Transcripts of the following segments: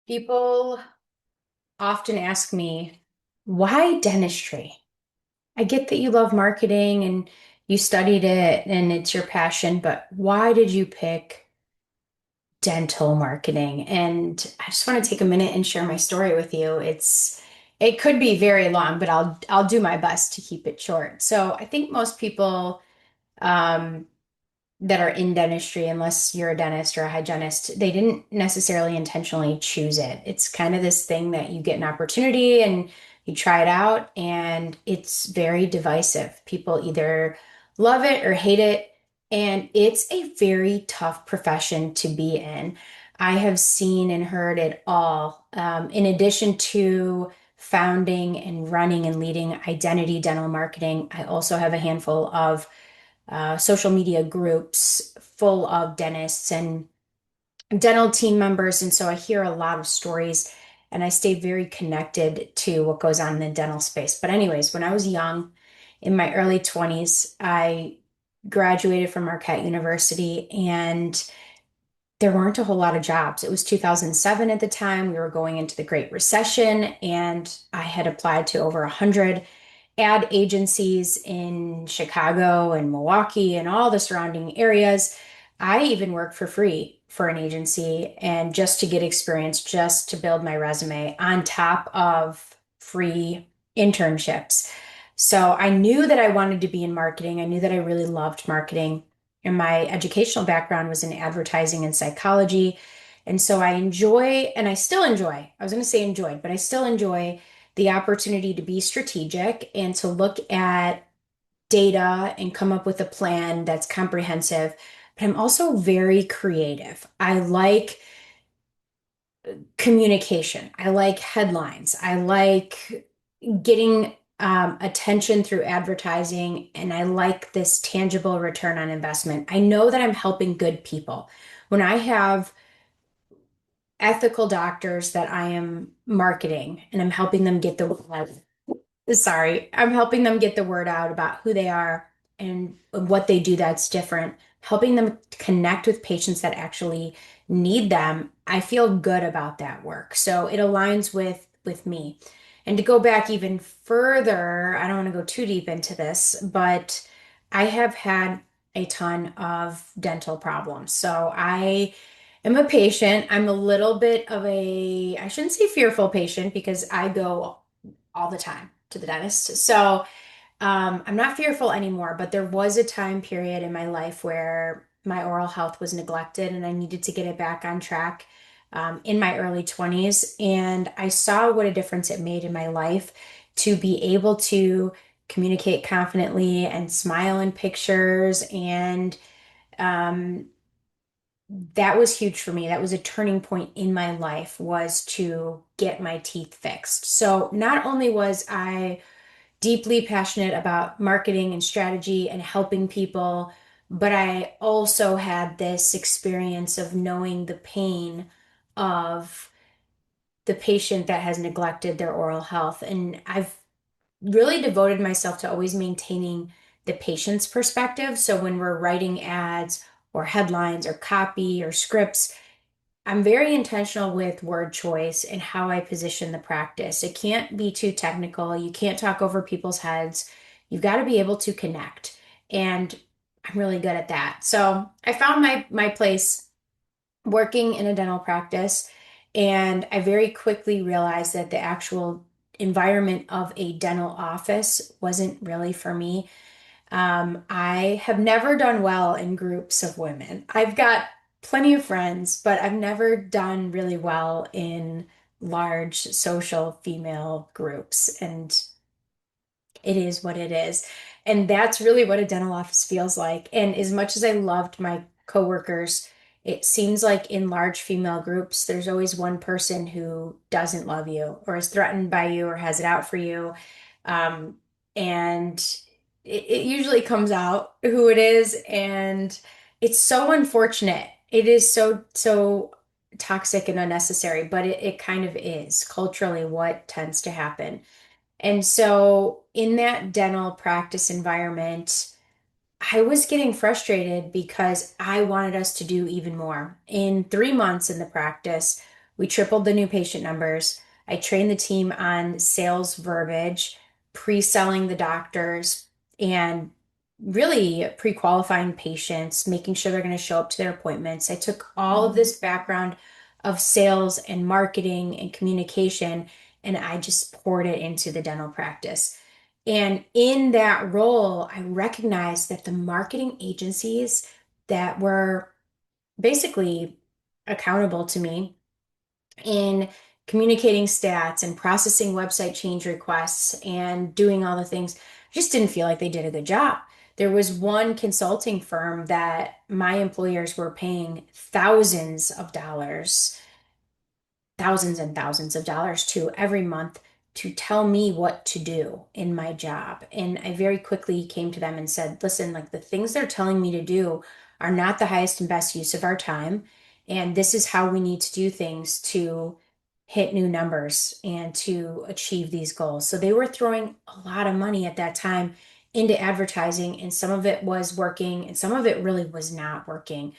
People often ask me, why dentistry? I get that you love marketing and you studied it and it's your passion, but why did you pick dental marketing? And I just want to take a minute and share my story with you. It could be very long, but I'll do my best to keep it short. So I think most people um, that are in dentistry, unless you're a dentist or a hygienist, they didn't necessarily intentionally choose it. It's kind of this thing that you get an opportunity and you try it out, and it's very divisive. People either love it or hate it, and it's a very tough profession to be in. I have seen and heard it all. In addition to founding and running and leading Identity Dental Marketing, I also have a handful of social media groups full of dentists and dental team members. And so I hear a lot of stories and I stay very connected to what goes on in the dental space. But, anyways, when I was young, in my early 20s, I graduated from Marquette University and there weren't a whole lot of jobs. It was 2007 at the time. We were going into the Great Recession, and I had applied to over 100 ad agencies in Chicago and Milwaukee and all the surrounding areas. I even worked for free for an agency and just to get experience, just to build my resume on top of free internships. So I knew that I wanted to be in marketing. I knew that I really loved marketing. And my educational background was in advertising and psychology. And so I enjoy, and I still enjoy, I was going to say enjoyed, but I still enjoy the opportunity to be strategic and to look at data and come up with a plan that's comprehensive. But I'm also very creative. I like communication. I like headlines. I like getting attention through advertising, and I like this tangible return on investment. I know that I'm helping good people. When I have ethical doctors that I am marketing and I'm helping them get the sorry, I'm helping them get the word out about who they are and what they do that's different, helping them connect with patients that actually need them. I feel good about that work. So it aligns with me. And to go back even further, I don't want to go too deep into this, but I have had a ton of dental problems. So I am a patient. I'm a little bit of a, I shouldn't say fearful patient because I go all the time to the dentist. So I'm not fearful anymore, but there was a time period in my life where my oral health was neglected and I needed to get it back on track in my early 20s. And I saw what a difference it made in my life to be able to communicate confidently and smile in pictures. And um, that was huge for me. That was a turning point in my life was to get my teeth fixed. So not only was I deeply passionate about marketing and strategy and helping people, but I also had this experience of knowing the pain of the patient that has neglected their oral health. And I've really devoted myself to always maintaining the patient's perspective. So when we're writing ads or headlines or copy or scripts, I'm very intentional with word choice and how I position the practice. It can't be too technical. You can't talk over people's heads. You've got to be able to connect. And I'm really good at that. So I found my place working in a dental practice, and I very quickly realized that the actual environment of a dental office wasn't really for me. I have never done well in groups of women. I've got plenty of friends, but I've never done really well in large social female groups. And it is what it is. And that's really what a dental office feels like. And as much as I loved my coworkers, it seems like in large female groups, there's always one person who doesn't love you or is threatened by you or has it out for you. And it usually comes out who it is. And it's so unfortunate. It is so toxic and unnecessary, but it kind of is culturally what tends to happen. And so, in that dental practice environment, I was getting frustrated because I wanted us to do even more. In 3 months in the practice, We tripled the new patient numbers. I trained the team on sales verbiage, pre-selling the doctors, and really pre-qualifying patients, making sure they're going to show up to their appointments. I took all of this background of sales and marketing and communication, and I just poured it into the dental practice. And in that role, I recognized that the marketing agencies that were basically accountable to me in communicating stats and processing website change requests and doing all the things, I just didn't feel like they did a good job. There was one consulting firm that my employers were paying thousands and thousands of dollars to every month to tell me what to do in my job. And I very quickly came to them and said, listen, like the things they're telling me to do are not the highest and best use of our time. And this is how we need to do things to hit new numbers and to achieve these goals. So they were throwing a lot of money at that time into advertising, and some of it was working, and some of it really was not working.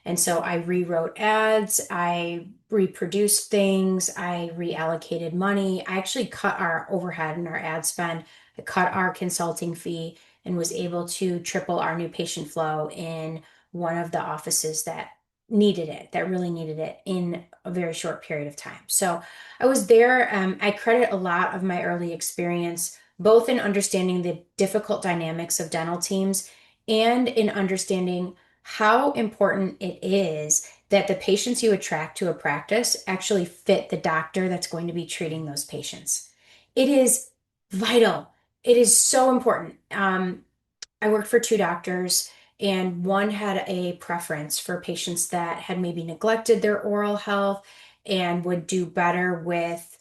And so I rewrote ads, I reproduced things, I reallocated money. I actually cut our overhead and our ad spend. I cut our consulting fee and was able to triple our new patient flow in one of the offices that needed it, that really needed it in a very short period of time. So I was there. I credit a lot of my early experience, both in understanding the difficult dynamics of dental teams and in understanding how important it is that the patients you attract to a practice actually fit the doctor that's going to be treating those patients. It is vital. It is so important. I worked for two doctors, and one had a preference for patients that had maybe neglected their oral health and would do better with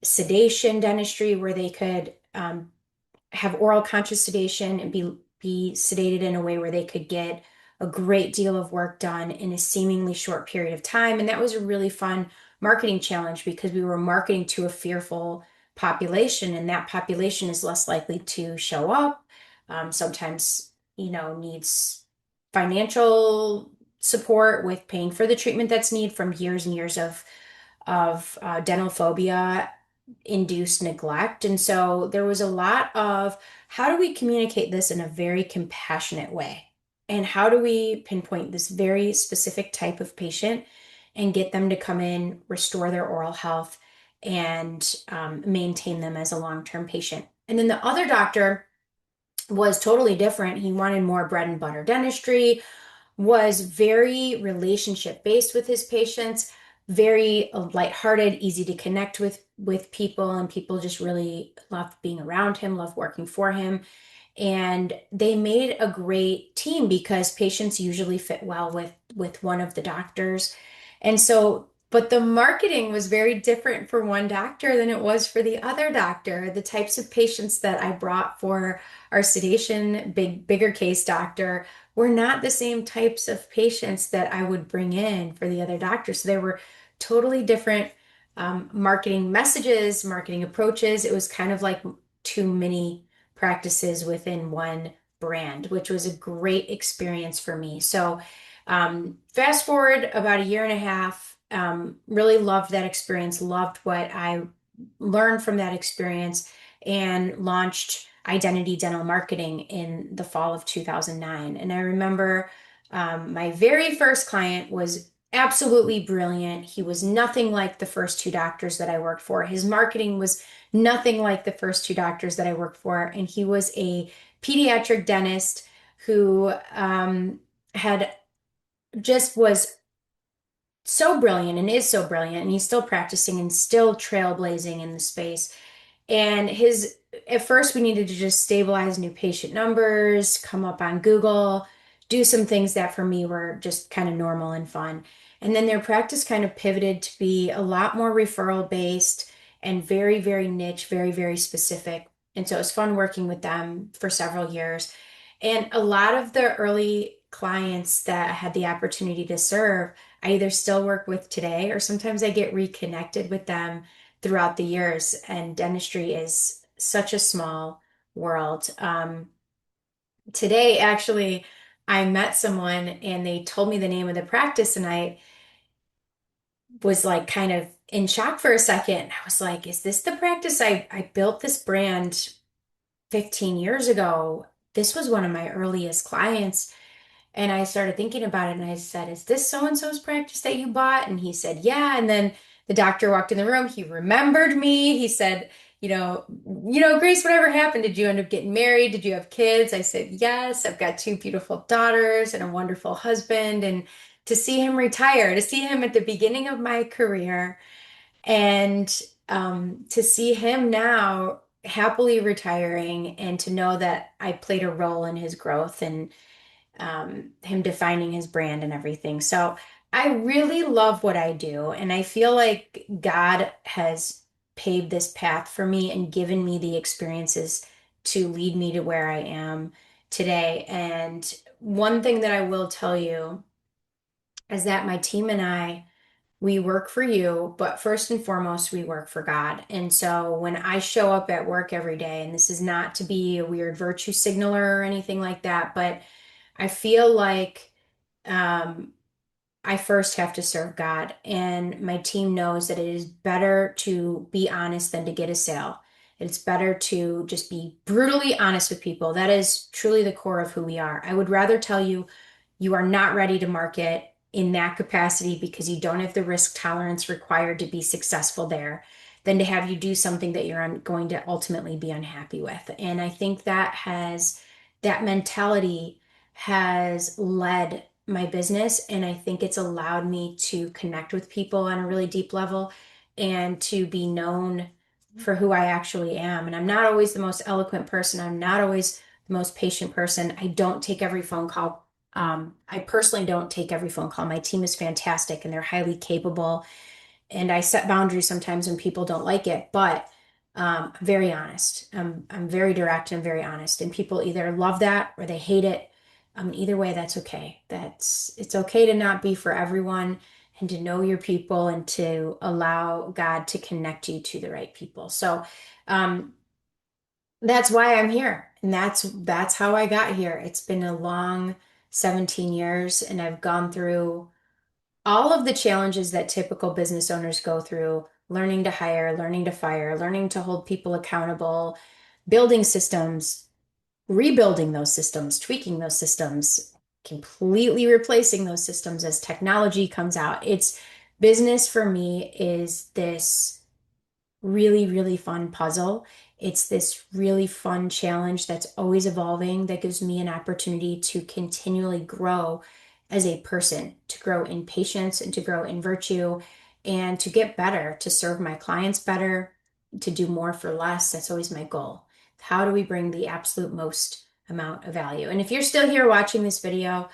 sedation dentistry, where they could have oral conscious sedation and be sedated in a way where they could get a great deal of work done in a seemingly short period of time. And that was a really fun marketing challenge because we were marketing to a fearful population, and that population is less likely to show up. Sometimes, needs financial support with paying for the treatment that's needed from years and years of dental phobia induced neglect. And so there was a lot of how do we communicate this in a very compassionate way? And how do we pinpoint this very specific type of patient and get them to come in, restore their oral health, and maintain them as a long-term patient? And then the other doctor was totally different. He wanted more bread and butter dentistry, was very relationship based with his patients, very lighthearted, easy to connect with people, and people just really loved being around him, loved working for him. And they made a great team because patients usually fit well with one of the doctors. And so, but the marketing was very different for one doctor than it was for the other doctor. The types of patients that I brought for our sedation, bigger case doctor were not the same types of patients that I would bring in for the other doctors. So there were totally different marketing messages, marketing approaches. It was kind of like too many practices within one brand, which was a great experience for me. So, fast forward about a year and a half, really loved that experience, loved what I learned from that experience, and launched Identity Dental Marketing in the fall of 2009. And I remember my very first client was absolutely brilliant. He was nothing like the first two doctors that I worked for. His marketing was nothing like the first two doctors that I worked for. And he was a pediatric dentist who had just was so brilliant and is so brilliant. And he's still practicing and still trailblazing in the space. And at first, we needed to just stabilize new patient numbers, come up on Google, do some things that for me were just kind of normal and fun. And then their practice kind of pivoted to be a lot more referral based and very, very niche, very, very specific. And so it was fun working with them for several years. And a lot of the early clients that I had the opportunity to serve, I either still work with today or sometimes I get reconnected with them throughout the years. And dentistry is such a small world. Today, actually, I met someone and they told me the name of the practice, and I was like kind of in shock for a second. I was like, is this the practice? I built this brand 15 years ago. This was one of my earliest clients. And I started thinking about it and I said, is this so and so's practice that you bought? And he said, yeah. And then the doctor walked in the room. He remembered me. He said, Grace, whatever happened? Did you end up getting married? Did you have kids? I said, yes. I've got two beautiful daughters and a wonderful husband. And to see him retire, to see him at the beginning of my career, and to see him now happily retiring, and to know that I played a role in his growth and him defining his brand and everything. So I really love what I do. And I feel like God has paved this path for me and given me the experiences to lead me to where I am today. And one thing that I will tell you is that my team and I, we work for you, but first and foremost, we work for God. And so when I show up at work every day, and this is not to be a weird virtue signaler or anything like that, but I feel like um, I first have to serve God, and my team knows that it is better to be honest than to get a sale. It's better to just be brutally honest with people. That is truly the core of who we are. I would rather tell you you are not ready to market in that capacity because you don't have the risk tolerance required to be successful there than to have you do something that you're going to ultimately be unhappy with. And I think that mentality has led my business, and I think it's allowed me to connect with people on a really deep level and to be known for who I actually am. And I'm not always the most eloquent person. I'm not always the most patient person. I don't take every phone call. I personally don't take every phone call. My team is fantastic and they're highly capable, and I set boundaries sometimes when people don't like it, but I'm very honest. I'm very direct and very honest, and people either love that or they hate it. Either way, that's okay. It's okay to not be for everyone, and to know your people and to allow God to connect you to the right people. So um, that's why I'm here, and that's how I got here. It's been a long 17 years, and I've gone through all of the challenges that typical business owners go through: learning to hire, learning to fire, learning to hold people accountable, building systems, rebuilding those systems, tweaking those systems, completely replacing those systems as technology comes out. It's business for me is this really, really fun puzzle. It's this really fun challenge that's always evolving, that gives me an opportunity to continually grow as a person, to grow in patience and to grow in virtue and to get better, to serve my clients better, to do more for less. That's always my goal. How do we bring the absolute most amount of value? And if you're still here watching this video,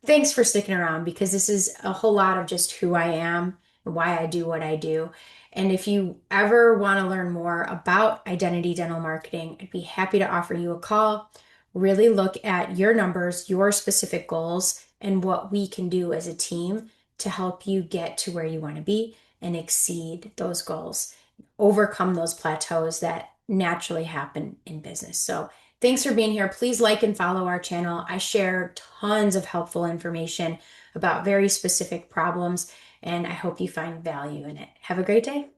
thanks for sticking around, because this is a whole lot of just who I am and why I do what I do. And if you ever want to learn more about identity dental marketing, I'd be happy to offer you a call. Really look at your numbers, your specific goals, and what we can do as a team to help you get to where you want to be and exceed those goals, overcome those plateaus that naturally happen in business. So thanks for being here. Please like and follow our channel. I share tons of helpful information about very specific problems, and I hope you find value in it. Have a great day.